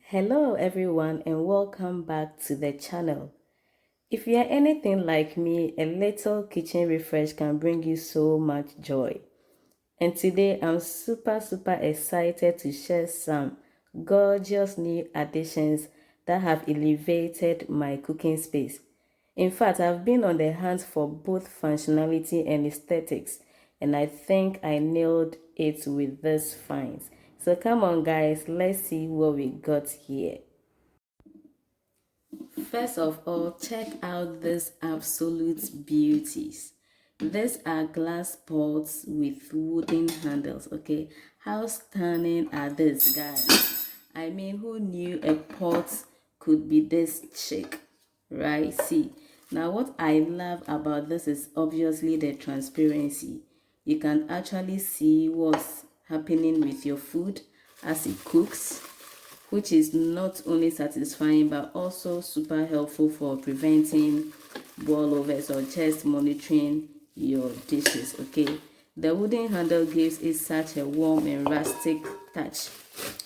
Hello everyone and welcome back to the channel. If you are anything like me, a little kitchen refresh can bring you so much joy. And today I'm super excited to share some gorgeous new additions that have elevated my cooking space. In fact, I've been on the hunt for both functionality and aesthetics, and I think I nailed it with these finds. So come on guys, let's see what we got here. First of all, check out these absolute beauties. These are glass pots with wooden handles, okay? How stunning are these, guys? I mean, who knew a pot could be this chic, right? See, now what I love about this is obviously the transparency. You can actually see what's happening with your food as it cooks, which is not only satisfying but also super helpful for preventing boilovers or just monitoring your dishes. Okay, the wooden handle gives it such a warm and rustic touch,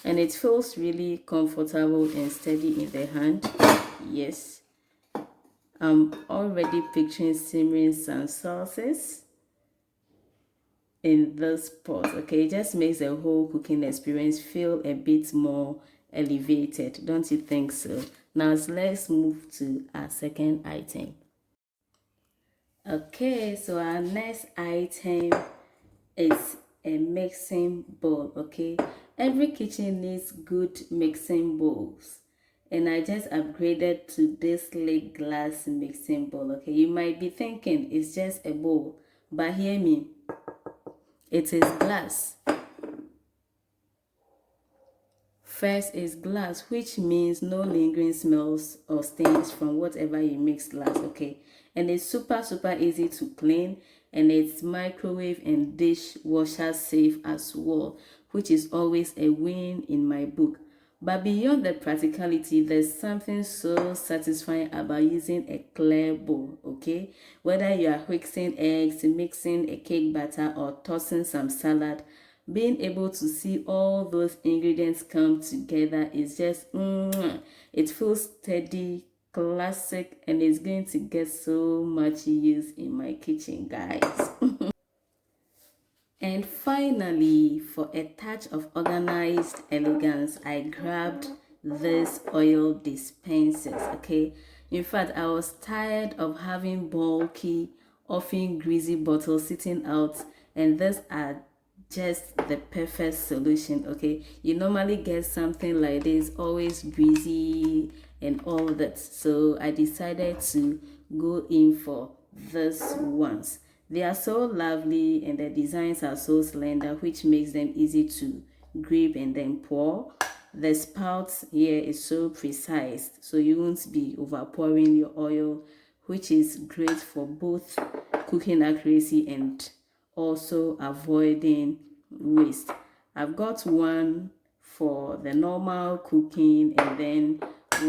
and it feels really comfortable and steady in the hand. Yes, I'm already picturing simmering some sauces in this pot. Okay, it just makes the whole cooking experience feel a bit more elevated, don't you think so? Now let's move to our second item. Okay, so our next item is a mixing bowl. Okay, every kitchen needs good mixing bowls, and I just upgraded to this slick glass mixing bowl. Okay, you might be thinking it's just a bowl, but hear me, it is glass. First is glass, which means no lingering smells or stains from whatever you mix last, okay? And it's super easy to clean, and it's microwave and dishwasher safe as well, which is always a win in my book. But beyond the practicality, there's something so satisfying about using a clear bowl, okay? Whether you are whixing eggs, mixing a cake batter, or tossing some salad, being able to see all those ingredients come together is just it feels steady, classic, and it's going to get so much use in my kitchen, guys. And finally, for a touch of organized elegance, I grabbed this oil dispensers. Okay, in fact, I was tired of having bulky, often greasy bottles sitting out, and these are just the perfect solution. Okay, you normally get something like this, always greasy and all that, so I decided to go in for this ones. They are so lovely and the designs are so slender, which makes them easy to grip and then pour. The spout here is so precise, so you won't be overpouring your oil, which is great for both cooking accuracy and also avoiding waste. I've got one for the normal cooking and then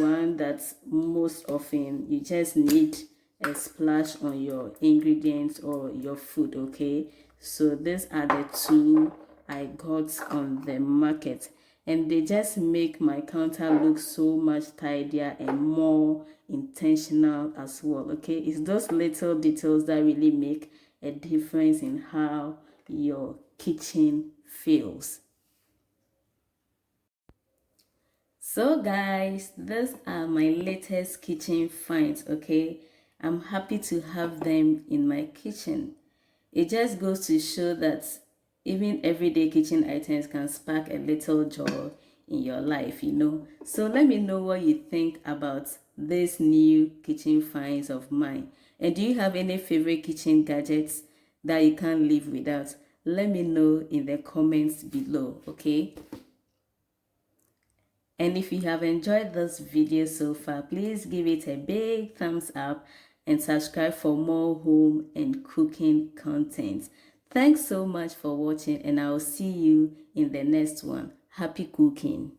one that's most often you just need a splash on your ingredients or your food. Okay, so these are the two I got on the market, and they just make my counter look so much tidier and more intentional as well. Okay, it's those little details that really make a difference in how your kitchen feels. So guys, these are my latest kitchen finds. Okay, I'm happy to have them in my kitchen. It just goes to show that even everyday kitchen items can spark a little joy in your life. So let me know what you think about these new kitchen finds of mine. And do you have any favorite kitchen gadgets that you can't live without? Let me know in the comments below, okay? And if you have enjoyed this video so far, please give it a big thumbs up and subscribe for more home and cooking content. Thanks so much for watching, and I'll see you in the next one. Happy cooking!